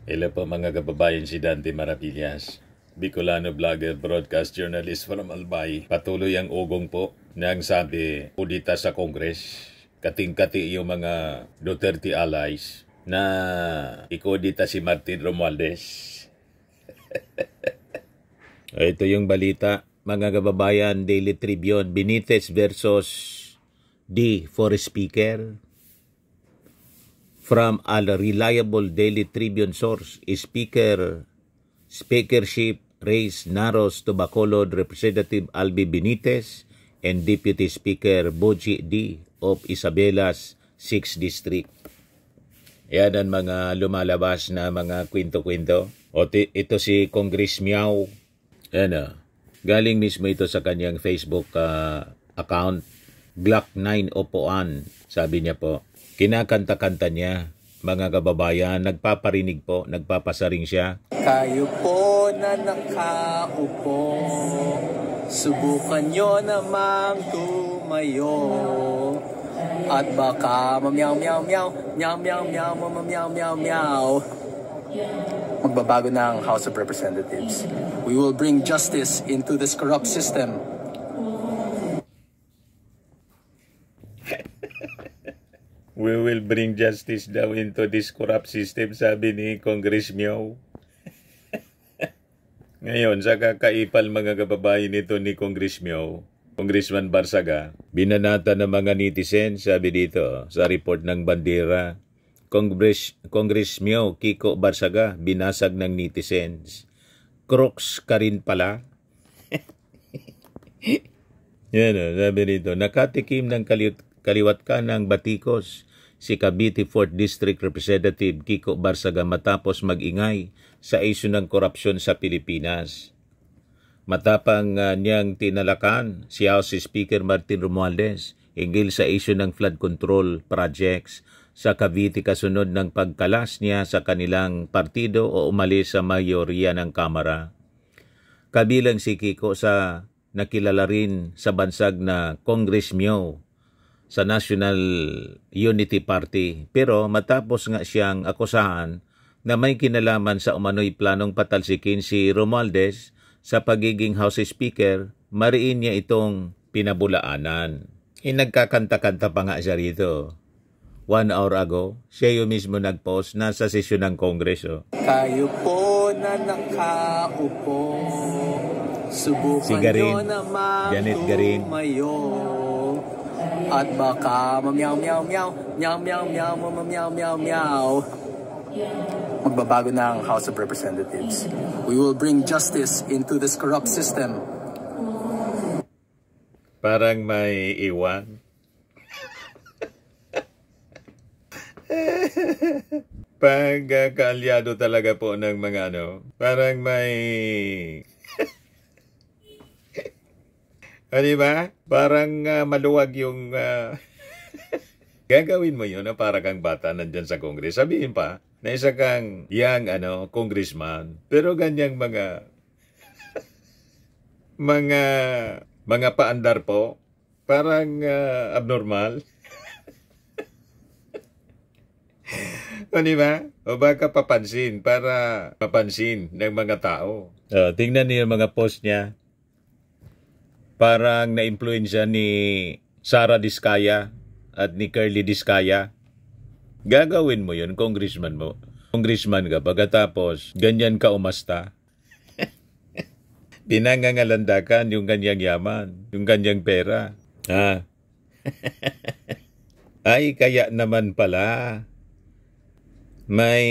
Hello po mga kababayan, si Dante Maravillas, Bicolano vlogger, broadcast journalist from Albay. Patuloy ang ugong po ng sabi udita sa Congress. Kating-kati yung mga Duterte allies na ikodita si Martin Romualdez. Ito yung balita, mga kababayan, Daily Tribune, Benitez versus D for Speaker. From a reliable Daily Tribune source, speakership race narrows to Bacolod Representative Albi Benitez and Deputy Speaker Boji D of Isabelas 6th District. Yan ang mga lumalabas na mga kwento-kwento. Ito si Congress Miao. Yan, galing mismo ito sa kanyang Facebook account. Glock 9 Opoan, sabi niya po. Kinakanta-kanta niya, mga kababayan, nagpaparinig po, nagpapasaring siya. Kayo po na nakaupo, subukan nyo namang tumayo. At baka mamyaw-meow-meow, meow-meow-meow, mamyaw-meow-meow. Magbabago ng House of Representatives. We will bring justice into this corrupt system. We will bring justice daw into this corrupt system, sabi ni Congress Miao. Ngayon, sa kakaipal mga kababayan nito ni Congress Miao, Congressman Barsaga, binanata ng mga netizen, sabi dito sa report ng Bandera. Congress Miao, Kiko Barsaga, binasag ng netizens. Crooks ka rin pala. Yan, sabi dito, nakatikim ng kaliwat ka ng batikos si Cavite 4th District Representative Kiko Barsaga matapos mag-ingay sa isyu ng korupsyon sa Pilipinas. Matapang niyang tinalakan si House Speaker Martin Romualdez hinggil sa isyu ng flood control projects sa Cavite kasunod ng pagkalas niya sa kanilang partido o umalis sa mayorya ng Kamara. Kabilang si Kiko sa nakilala rin sa bansag na Congress Miao sa National Unity Party, pero matapos nga siyang akusahan na may kinalaman sa umano'y planong patalsikin si Romualdez sa pagiging House Speaker, mariin niya itong pinabulaanan. Nagkakanta-kanta pa nga siya rito. 1 hour ago, siya yung mismo nag-post, nasa sesyon ng Kongreso. Kayo po na nakaupo, subukan Si Garin, nyo namang Janet Garin. tumayo. At baka mamyaw-meow-meow, meow-meow-meow, mamyaw-meow-meow. Magbabago ng House of Representatives. We will bring justice into this corrupt system. Parang may iwan. Pagkaalyado talaga po ng mga parang may... diba? Parang maluwag yung... gagawin mo yun na para kang bata nandyan sa Congress. Sabihin pa na isa kang young congressman. Pero ganyang mga paandar po. Parang abnormal. Diba? O baka papansin para mapansin ng mga tao. Tingnan niyo yung mga post niya. Parang na-influensya ni Sara Diskaya at ni Curly Diskaya. Gagawin mo yun, congressman mo. Congressman ka, pagkatapos, ganyan ka umasta. Pinangangalandakan yung kanyang yaman, yung kanyang pera. Ay, kaya naman pala, may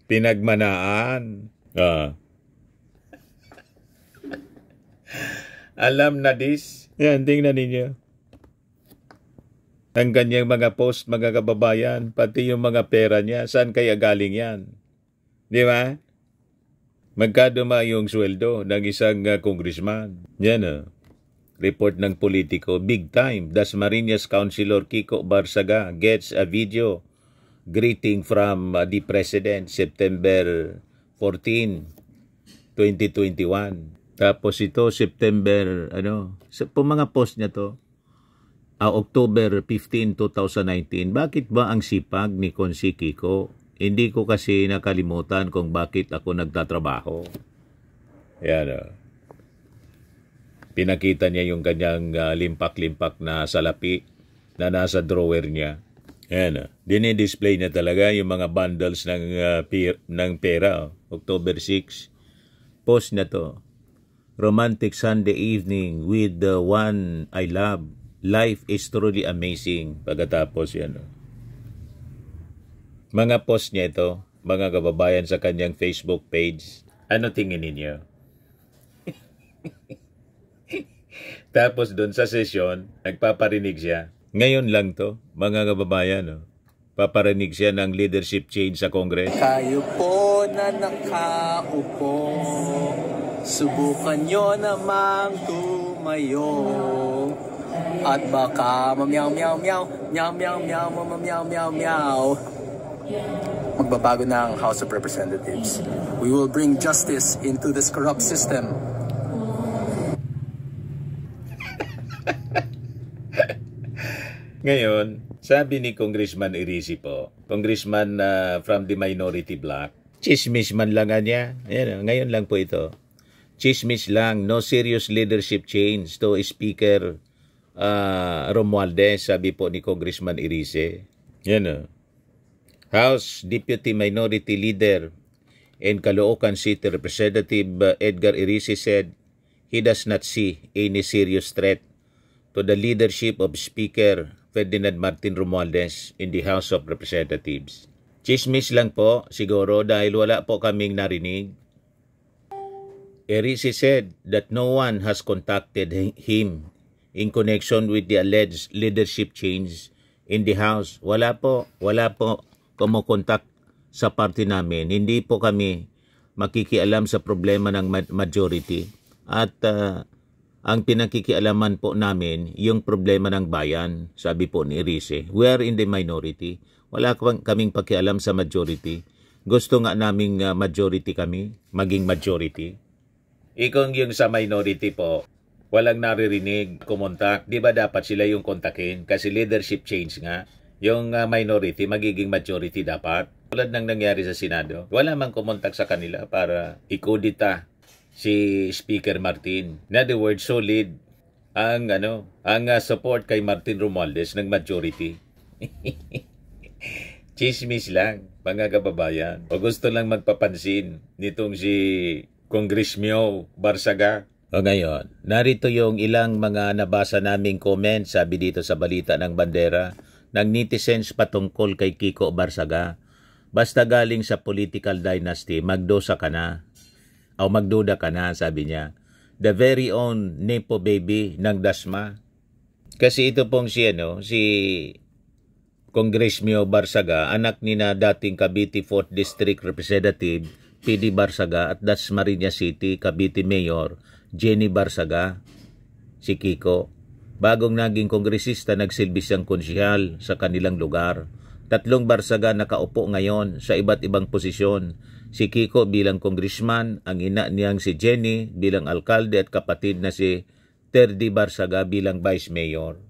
pinagmanaan. Alam na this. Yan, tingnan ninyo. Ang kanyang mga post, mga kababayan, pati yung mga pera niya, saan kaya galing yan? Di ba? Magkaduma yung sweldo ng isang congressman. Yan report ng Politico. Big time. Dasmariñas Councilor Kiko Barsaga gets a video greeting from the President September 14, 2021. Tapos ito, September, po mga post niya to, October 15, 2019. Bakit ba ang sipag ni Konsi Kiko hindi ko kasi nakalimutan kung bakit ako nagtatrabaho. Yan. Pinakita niya yung kanyang limpak-limpak na salapi na nasa drawer niya. Yan. Dinidisplay niya talaga yung mga bundles ng pera. October 6. Post na to. Romantic Sunday evening with the one I love. Life is truly amazing. Pagkatapos yan. Mga post niya ito, mga kababayan sa kanyang Facebook page. Ano tingin ninyo? Tapos doon sa session, nagpaparinig siya. Ngayon lang to, mga kababayan. Paparinig siya ng leadership change sa Congress. Kayo po na nakaupo, subukan nyo namang tumayo. At baka mamyaw meow meow, meow meow meow, meow meow meow. Magbabago ng House of Representatives. We will bring justice into this corrupt system. Ngayon, sabi ni Congressman Irisi po, Congressman from the minority bloc, chismis man lang niya. Ayan, ngayon lang po ito. Chismis lang, no serious leadership change to Speaker Romualdez, sabi po ni Congressman Irisi. Yan. House Deputy Minority Leader and Caloocan City Representative Edgar Irisi said he does not see any serious threat to the leadership of Speaker Ferdinand Martin Romualdez in the House of Representatives. Chismis lang po, siguro dahil wala po kaming narinig. Irisi said that no one has contacted him in connection with the alleged leadership change in the House. Wala po kumukontak sa party namin. Hindi po kami makikialam sa problema ng majority. At ang pinakikialaman po namin, yung problema ng bayan, sabi po ni Irisi. We are in the minority. Wala kaming pakialam sa majority. Gusto nga naming majority kami, maging majority. Ikong yung sa minority po, walang naririnig, kumontak. Di ba dapat sila yung kontakin? Kasi leadership change nga. Yung minority, magiging majority dapat. Tulad ng nangyari sa Senado, wala mang kumontak sa kanila para ikudita si Speaker Martin. In other words, solid ang support kay Martin Romualdez ng majority. Chismis lang, mga kababayan. O gusto lang magpapansin nitong si Congressman Barsaga. O ngayon, narito yung ilang mga nabasa naming comments, sabi dito sa Balita ng Bandera, ng netizens patungkol kay Kiko Barsaga. Basta galing sa political dynasty, magduda ka na, sabi niya. The very own Nepo baby ng Dasma. Kasi ito pong si Congressman Barsaga, anak ni na dating Cavite 4th District Representative PD Barsaga at Dasmariñas City Cavite Mayor Jenny Barsaga, si Kiko. Bagong naging kongresista, nagsilbi siyang konsihal sa kanilang lugar. 3 Barsaga nakaupo ngayon sa iba't ibang posisyon. Si Kiko bilang congressman, ang ina niyang si Jenny bilang alkalde at kapatid na si Terdy Barsaga bilang vice mayor.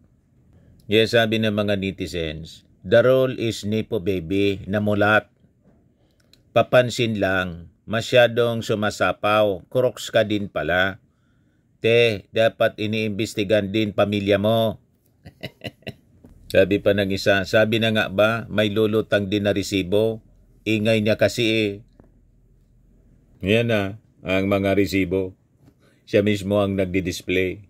Yes, sabi ng mga netizens, the role is Nepo baby na mulat. Papansin lang, masyadong sumasapaw, kuroks ka din pala. Dapat iniimbestigan din pamilya mo. Sabi pa ng isa, sabi na nga ba, may lulutang din na resibo. Ingay niya kasi Yan na, ang mga resibo. Siya mismo ang nagdi-display.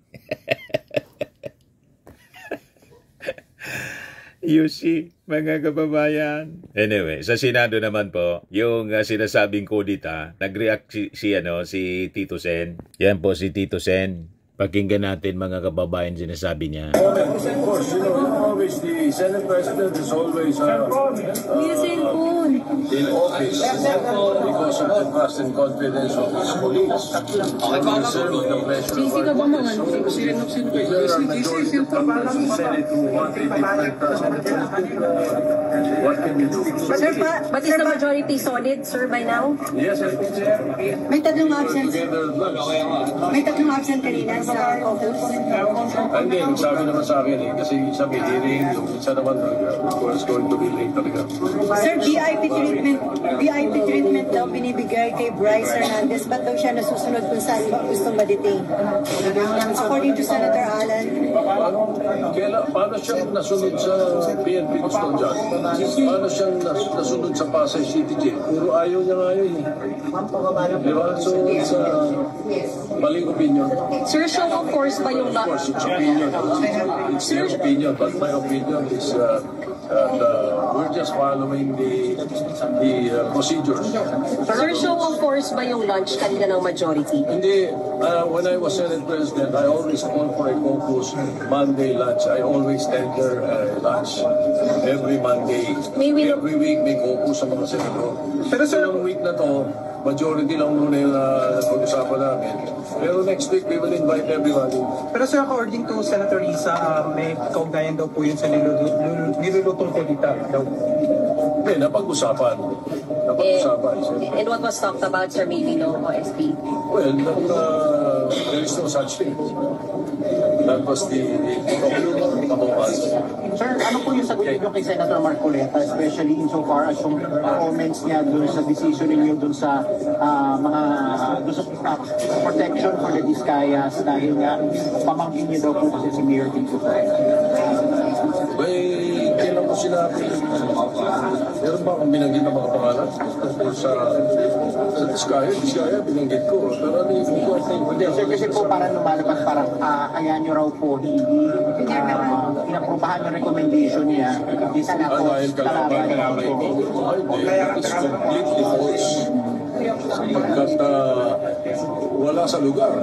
You see, mga kababayan. Anyway, sa Senado naman po, yung sinasabing kudita, nag-react si Tito Sen. Yan po si Tito Sen. Pakinggan natin mga kababayan sinasabi niya. Of course, always the Senate President is always in office because of the trust and confidence of his colleagues. He served the pleasure of our party. If there are majority of members of the Senate who want a different what can you do? Sir, but is the majority solid, sir, by now? Yes, I think so. May tatlong absent kanina sa office. Hindi, nagsabi naman sa akin kasi sabi, game, yung minsan naman, was going to be late talaga. Sir, VIP treatment daw binibigay kay Bryce Hernandez. Ba't daw siya nasusunod kung saan gustong ma-detain? According to Senator Alan. Paano siyang nasunod sa PNP custodian? Paano siyang nasunod sa Pasay City Jail? Puro ayaw niya ngayon. Di ba? So, it's maling opinion. Sir, show of force ba yung Of course, it's opinion. It's their opinion, but my opinion is we're just following the procedures. Sir, show of force ba yung lunch kanina ng majority? Hindi, when I was Senate President, I always call for a caucus Monday lunch. I always tender lunch every Monday. Every week may caucus sa mga senador. Pero sa week na to, majority lang muna yung pag-usapan namin. Pero next week, we will invite everybody. Pero sir, according to Senator Risa, may kaugnayan daw po yun sa nilulutong kodita daw. Hindi, napag-usapan. And what was talked about, Sir, maybe no OSP? Well, there is no such thing. That was the conclusion among us. Sir, ano po yung sagot niyo kay Senator Marcoleta, especially insofar as yung comments niya dun sa decision ninyo dun sa protection for the Discayas dahil nga pamangkin niyo daw po kasi si Mayor Tito? Kailan ko sinabi? Meron ba akong binanggit ng mga pangalan? Sa Discaya, binanggit ko. Pero ano yung hindi, sir, kasi po parang lumalabas parang kaya nyo raw po hindi inaprubahan yung recommendation niya. Dahil kalaban ko. That is completely false. Sapagkat wala sa lugar.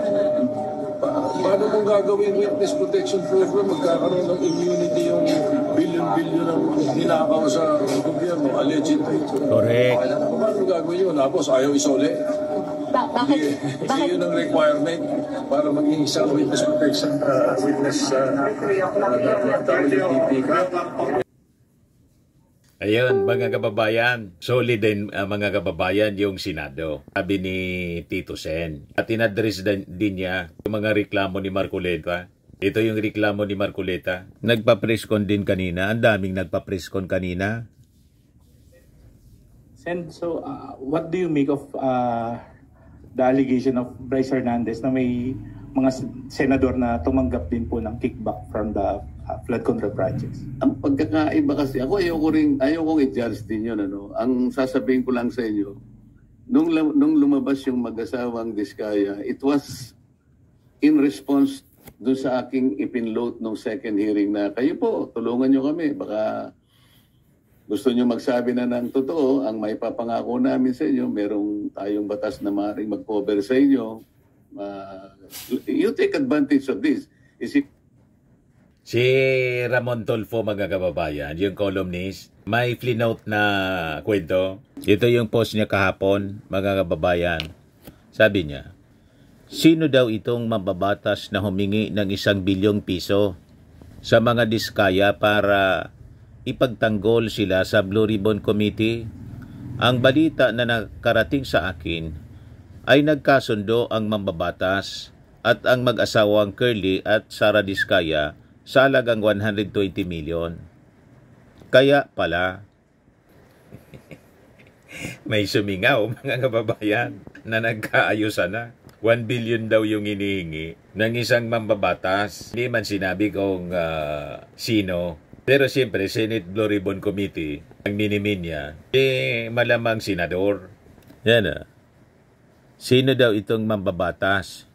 Paano kung gagawin witness protection program, magkakaroon ng immunity yung billion-billion ang ninakaw sa gobyerno, alleged. Correct. Paano gagawin yun? Tapos ayaw isole. Bakit? Yun ang requirement para maging isang witness protection WPP ka. Ayun, mga kababayan, solid din mga kababayan yung Senado. Sabi ni Tito Sen. At inadres din niya yung mga reklamo ni Marcoleta. Ito yung reklamo ni Marcoleta. Nagpa-presscon din kanina. Ang daming nagpa-presscon kanina. Sen, so what do you make of the allegation of Bryce Hernandez na may mga senador na tumanggap din po ng kickback from the flood control projects? Ang pagkakaiba kasi, ako ayokong i-judge din yun. Ano? Ang sasabihin ko lang sa inyo, nung lumabas yung mag-asawang Diskaya, it was in response doon sa aking ipinload nung second hearing na kayo po, tulungan nyo kami. Baka gusto nyo magsabi na ng totoo, ang may papangako namin sa inyo, merong tayong batas na maaaring mag-cover sa inyo. You take advantage of this. Si Ramon Tulfo, mga kababayan, yung columnist, may flinote na kwento. Ito yung post niya kahapon, mga kababayan. Sabi niya, sino daw itong mababatas na humingi ng 1 bilyong piso sa mga Diskaya para ipagtanggol sila sa Blue Ribbon Committee? Ang balita na nakarating sa akin ay nagkasundo ang mambabatas at ang mag-asawang Curly at Sara Diskaya sa halagang 120 million. Kaya pala, may sumingaw, mga kababayan, na nagkaayusan na. 1 billion daw yung inihingi ng isang mambabatas. Hindi man sinabi kung sino. Pero siyempre, Senate Blue Ribbon Committee, ang minimin niya, malamang senador. Yan na. Sino daw itong mambabatas?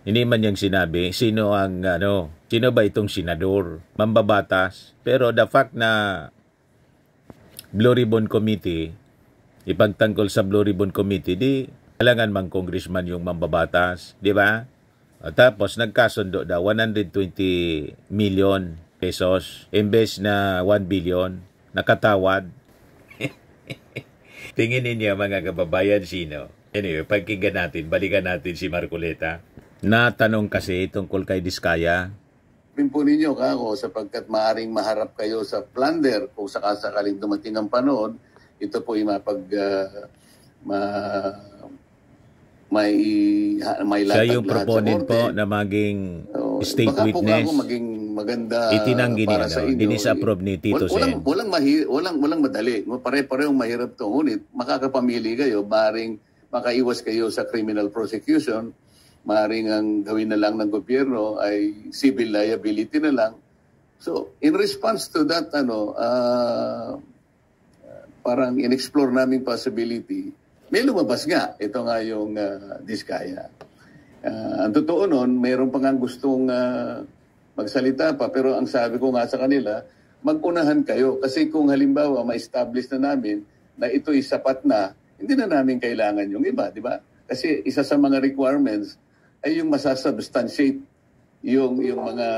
Hindi man niyang sinabi, sino ba itong senador? Mambabatas. Pero the fact na Blue Ribbon Committee, ipagtanggol sa Blue Ribbon Committee, di kailangan mang congressman yung mambabatas, di ba? At tapos nagkasundo daw 120 million pesos imbes na 1 billion, nakatawad. Tingin ninyo, mga kababayan, sino? Anyway, pagkinggan natin, balikan natin si Marcoleta. Natanong kasi tungkol kay Diskaya. Po ninyo kako sapagkat maaring maharap kayo sa plunder kung sakasakaling dumating ang panahon, ito po ay may siya yung proponent po na maging state baka witness. Baka po maging maganda Itinanggi para niya, sa inyo. dinisapprove ni Tito Sen. Walang madali. Pare-parehong mahirap to. Ngunit makakapamili kayo, maaaring makaiwas kayo sa criminal prosecution, maaaring ang gawin na lang ng gobyerno ay civil liability na lang. So, in response to that, parang in-explore naming possibility, may lumabas nga. Ito nga yung Diskaya. Ang totoo nun, mayroon pa nga gustong magsalita pa, pero ang sabi ko nga sa kanila, mag-unahan kayo. Kasi kung halimbawa ma-establish na namin na ito'y sapat na, hindi na namin kailangan yung iba, di ba? Kasi isa sa mga requirements ay yung masasubstantiate yung mga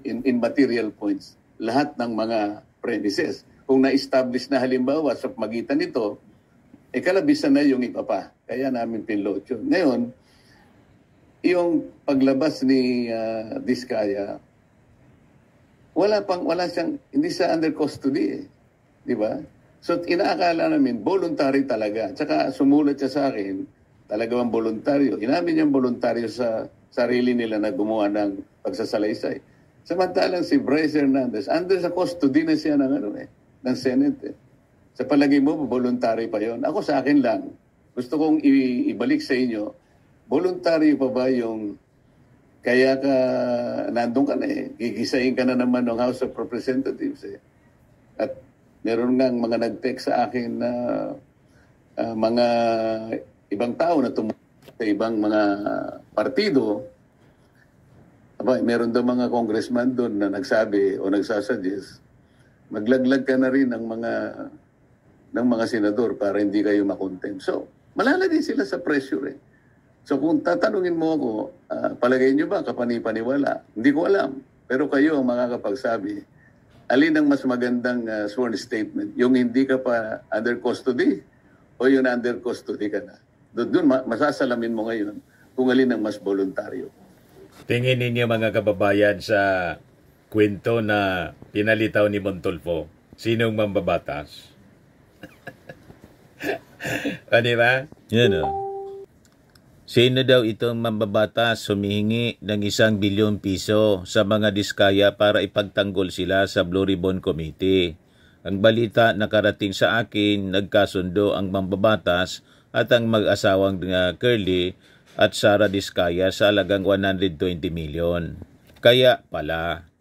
in material points, lahat ng mga premises. Kung na-establish na halimbawa sa magitan nito, kalabisan na yung iba pa. Kaya namin pinload yun. Ngayon, yung paglabas ni Diskaya, wala siyang, hindi siya under custody di ba? So inaakala namin, voluntary talaga. Tsaka sumulat siya sa akin, talagang voluntaryo. Inamin niyang voluntaryo sa sarili nila na gumawa ng pagsasalaysay. Samantalang si Bryce Hernandez, under sa custody na siya ng Senate. Sa palagay mo, voluntary pa yon. Ako sa akin lang, gusto kong ibalik sa inyo, voluntary pa ba yung kaya ka nandun ka na gigisahin ka na naman ng House of Representatives At meron ngang mga nag-text sa akin na mga ibang tao na tumulong sa ibang mga partido. Meron daw mga congressman doon na nagsabi o nagsasuggest, maglaglag ka na rin ng mga senador para hindi kayo makontempt. So, malalagay sila sa pressure So, kung tatanungin mo ako, palagay nyo ba kapani-paniwala? Hindi ko alam. Pero kayo ang makakapagsabi, alin ang mas magandang sworn statement? Yung hindi ka pa under custody o yung under custody ka na? Doon masasalamin mo ngayon kung alin ang mas voluntaryo. Tingin ninyo mga kababayan sa kwento na pinalitaw ni Montulfo, sinong mambabatas? Di ba? Yan Sino daw itong mambabatas humihingi ng 1 bilyon piso sa mga Diskaya para ipagtanggol sila sa Blue Ribbon Committee? Ang balita nakarating sa akin, nagkasundo ang mambabatas at ang mag-asawang Curly at Sara Diskaya sa halagang 120 million. Kaya pala.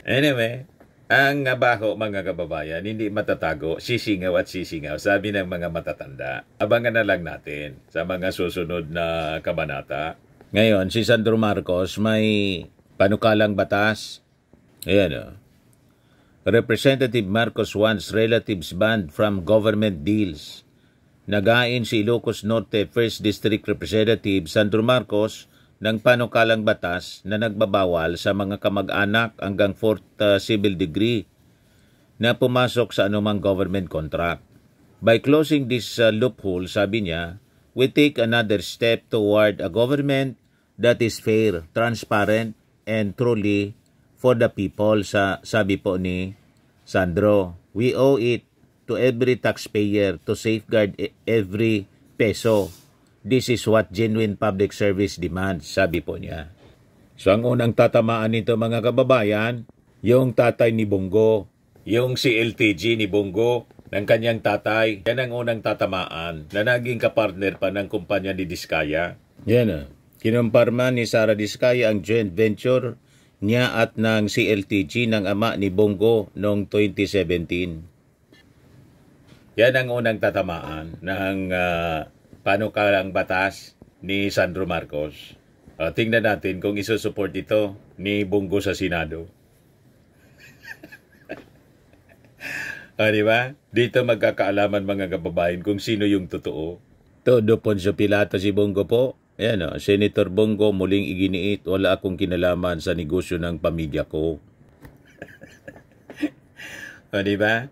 Anyway, ang baho mga kababayan, hindi matatago, sisingaw at sisingaw, sabi ng mga matatanda. Abangan na lang natin sa mga susunod na kabanata. Ngayon, si Sandro Marcos may panukalang batas. Ayan Representative Marcos wants relatives banned from government deals. Nagain si Ilocos Norte 1st District Representative Sandro Marcos ng panukalang batas na nagbabawal sa mga kamag-anak hanggang 4th civil degree na pumasok sa anumang government contract. By closing this loophole, sabi niya, we take another step toward a government that is fair, transparent, and truly for the people, sabi po ni Sandro. We owe it to every taxpayer to safeguard every peso. This is what genuine public service demands, sabi po niya. So ang unang tatamaan nito mga kababayan, yung tatay ni Bongo, yung si LTG ni Bongo, ng kanyang tatay, yan ang unang tatamaan na naging kapartner pa ng kumpanya ni Diskaya. Yan Kinumparma ni Sara Diskaya ang joint venture niya at ng CLTG ng ama ni Bongo noong 2017. Yan ang unang tatamaan ng panukalang batas ni Sandro Marcos. Tingnan natin kung isusupport ito ni Bongo sa Senado. Diba? Dito magkakaalaman mga kababayan kung sino yung totoo. Todo Poncio Pilato si Bongo po. Ayan Senator Bongo muling iginiit, wala akong kinalaman sa negosyo ng pamilya ko. Diba?